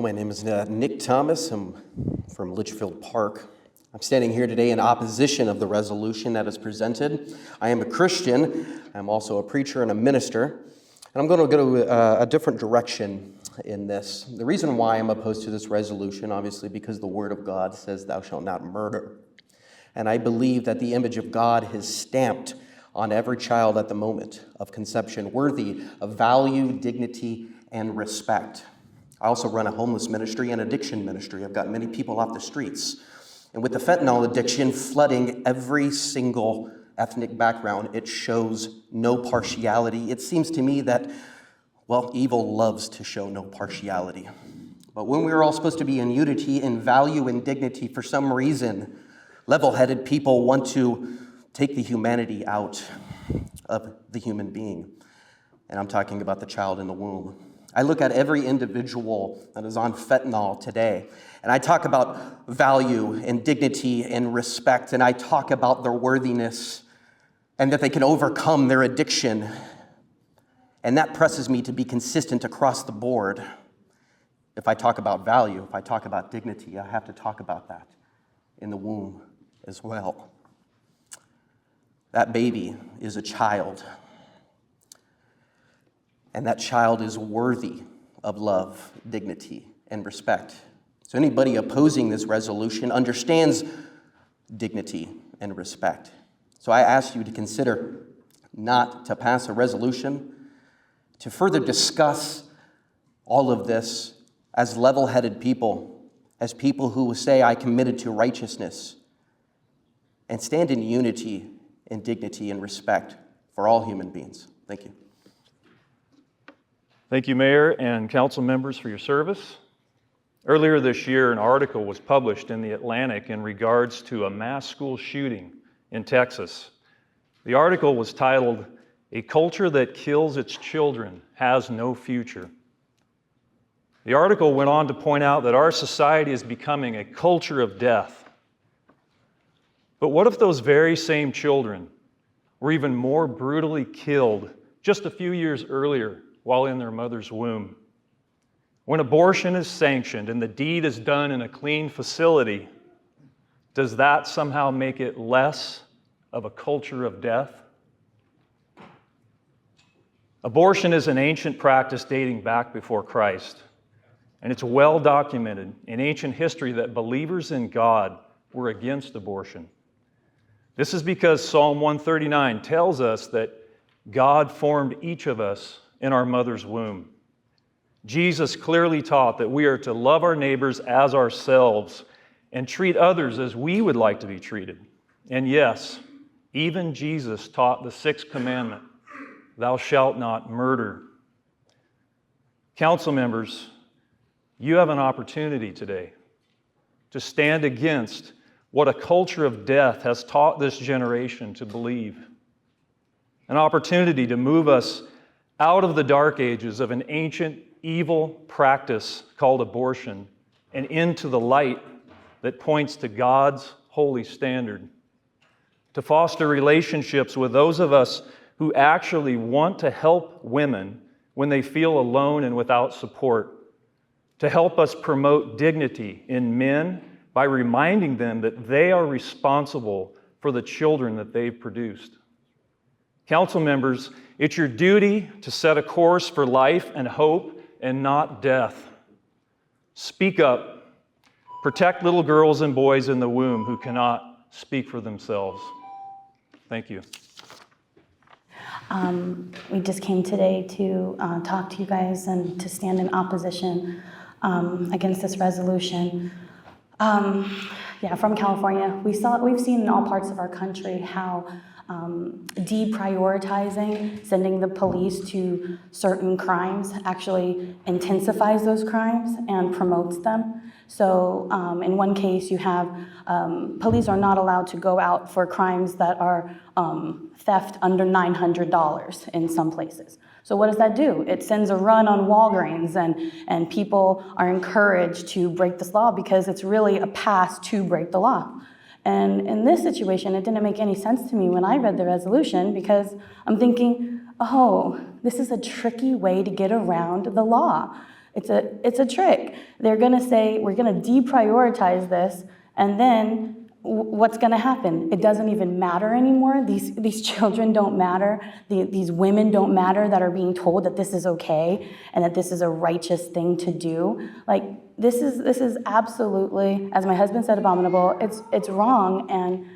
Hello, my name is Nick Thomas. I'm from Litchfield Park. I'm standing here today in opposition of the resolution that is presented. I am a Christian. I'm also a preacher and a minister. And I'm going to go a different direction in this. The reason why I'm opposed to this resolution, obviously, because the Word of God says, "Thou shalt not murder." And I believe that the image of God is stamped on every child at the moment of conception, worthy of value, dignity, and respect. I also run a homeless ministry and addiction ministry. I've got many people off the streets. And with the fentanyl addiction flooding every single ethnic background, it shows no partiality. It seems to me that, evil loves to show no partiality. But when we are all supposed to be in unity, in value, and dignity, for some reason, level-headed people want to take the humanity out of the human being. And I'm talking about the child in the womb. I look at every individual that is on fentanyl today, and I talk about value and dignity and respect, and I talk about their worthiness and that they can overcome their addiction. And that presses me to be consistent across the board. If I talk about value, if I talk about dignity, I have to talk about that in the womb as well. That baby is a child. And that child is worthy of love, dignity, and respect. So anybody opposing this resolution understands dignity and respect. So I ask you to consider not to pass a resolution, to further discuss all of this as level-headed people, as people who say, "I committed to righteousness," and stand in unity and dignity and respect for all human beings. Thank you. Thank you, Mayor and council members, for your service. Earlier this year, an article was published in the Atlantic in regards to a mass school shooting in Texas. The article was titled, "A Culture That Kills Its Children Has No Future." The article went on to point out that our society is becoming a culture of death. But what if those very same children were even more brutally killed just a few years earlier while in their mother's womb? When abortion is sanctioned and the deed is done in a clean facility, does that somehow make it less of a culture of death? Abortion is an ancient practice dating back before Christ, and it's well documented in ancient history that believers in God were against abortion. This is because Psalm 139 tells us that God formed each of us in our mother's womb. Jesus clearly taught that we are to love our neighbors as ourselves and treat others as we would like to be treated. And yes, even Jesus taught the sixth commandment, "Thou shalt not murder." Council members, you have an opportunity today to stand against what a culture of death has taught this generation to believe. An opportunity to move us out of the dark ages of an ancient evil practice called abortion and into the light that points to God's holy standard. To foster relationships with those of us who actually want to help women when they feel alone and without support. To help us promote dignity in men by reminding them that they are responsible for the children that they've produced. Council members, it's your duty to set a course for life and hope and not death. Speak up. Protect little girls and boys in the womb who cannot speak for themselves. Thank you. We just came today to talk to you guys and to stand in opposition against this resolution. From California, we've seen in all parts of our country how deprioritizing sending the police to certain crimes actually intensifies those crimes and promotes them. So in one case, you have police are not allowed to go out for crimes that are theft under $900 in some places. So what does that do? It sends a run on Walgreens, and people are encouraged to break this law because it's really a pass to break the law. And in this situation, it didn't make any sense to me when I read the resolution because I'm thinking, oh, this is a tricky way to get around the law. It's a trick. They're going to say, we're going to deprioritize this, and then what's going to happen? It doesn't even matter anymore. These children don't matter. These women don't matter that are being told that this is okay and that this is a righteous thing to do. Like, this is absolutely, as my husband said, abominable. It's wrong, and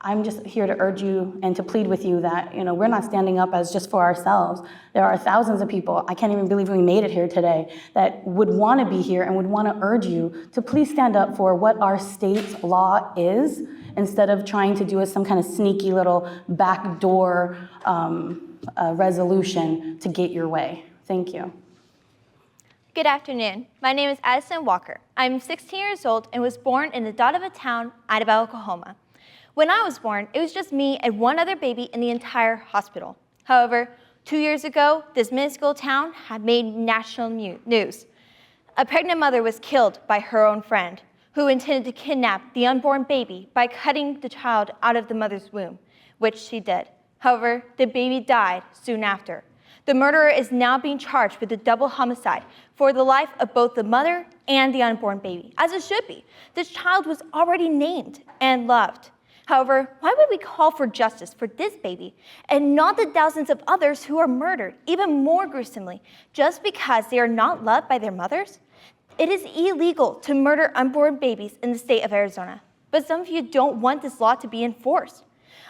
I'm just here to urge you and to plead with you that, we're not standing up as just for ourselves. There are thousands of people, I can't even believe we made it here today, that would want to be here and would want to urge you to please stand up for what our state's law is, instead of trying to do some kind of sneaky little backdoor resolution to get your way. Thank you. Good afternoon. My name is Addison Walker. I'm 16 years old and was born in the dot of a town, Idabel, Oklahoma. When I was born, it was just me and one other baby in the entire hospital. However, 2 years ago, this minuscule town had made national news. A pregnant mother was killed by her own friend, who intended to kidnap the unborn baby by cutting the child out of the mother's womb, which she did. However, the baby died soon after. The murderer is now being charged with a double homicide for the life of both the mother and the unborn baby, as it should be. This child was already named and loved. However, why would we call for justice for this baby and not the thousands of others who are murdered, even more gruesomely, just because they are not loved by their mothers? It is illegal to murder unborn babies in the state of Arizona, but some of you don't want this law to be enforced.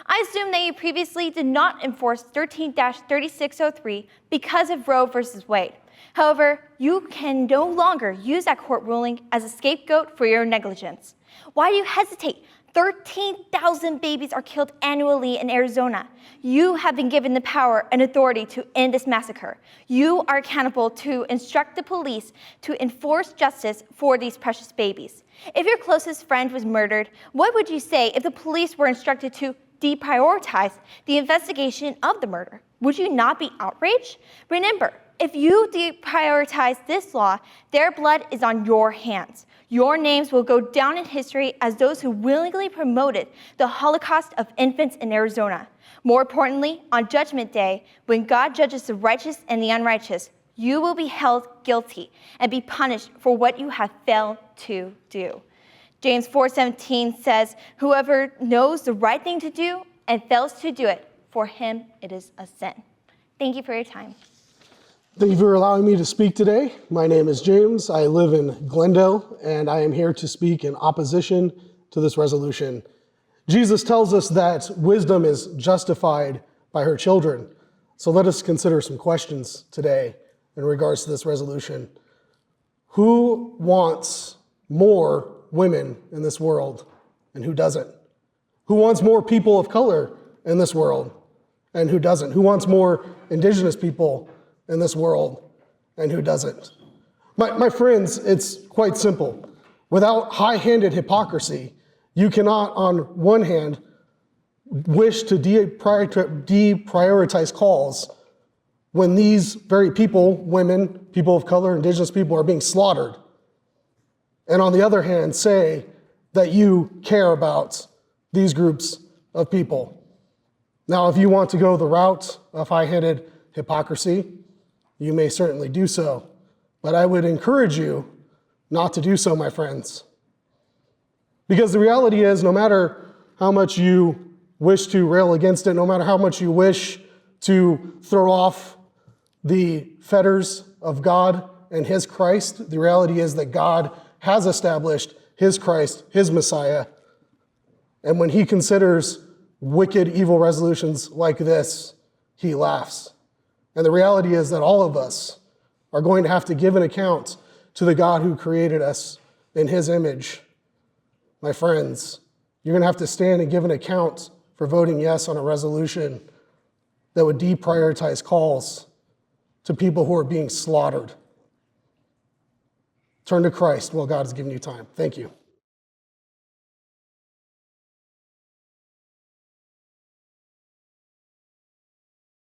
I assume that you previously did not enforce 13-3603 because of Roe versus Wade. However, you can no longer use that court ruling as a scapegoat for your negligence. Why do you hesitate? 13,000 babies are killed annually in Arizona. You have been given the power and authority to end this massacre. You are accountable to instruct the police to enforce justice for these precious babies. If your closest friend was murdered, what would you say if the police were instructed to deprioritize the investigation of the murder? Would you not be outraged? Remember, if you deprioritize this law, their blood is on your hands. Your names will go down in history as those who willingly promoted the Holocaust of infants in Arizona. More importantly, on Judgment Day, when God judges the righteous and the unrighteous, you will be held guilty and be punished for what you have failed to do. James 4:17 says, "Whoever knows the right thing to do and fails to do it, for him it is a sin." Thank you for your time. Thank you for allowing me to speak today. My name is James. I live in Glendale, and I am here to speak in opposition to this resolution. Jesus tells us that wisdom is justified by her children. So let us consider some questions today in regards to this resolution. Who wants more women in this world, and who doesn't? Who wants more people of color in this world, and who doesn't? Who wants more indigenous people in this world, and who doesn't? My friends, it's quite simple. Without high-handed hypocrisy, you cannot, on one hand, wish to deprioritize calls when these very people, women, people of color, indigenous people, are being slaughtered, and on the other hand, say that you care about these groups of people. Now, if you want to go the route of high-handed hypocrisy, you may certainly do so, but I would encourage you not to do so, my friends. Because the reality is, no matter how much you wish to rail against it, no matter how much you wish to throw off the fetters of God and his Christ, the reality is that God has established his Christ, his Messiah, and when he considers wicked, evil resolutions like this, he laughs. And the reality is that all of us are going to have to give an account to the God who created us in his image. My friends, you're going to have to stand and give an account for voting yes on a resolution that would deprioritize calls to people who are being slaughtered. Turn to Christ while God has given you time. Thank you.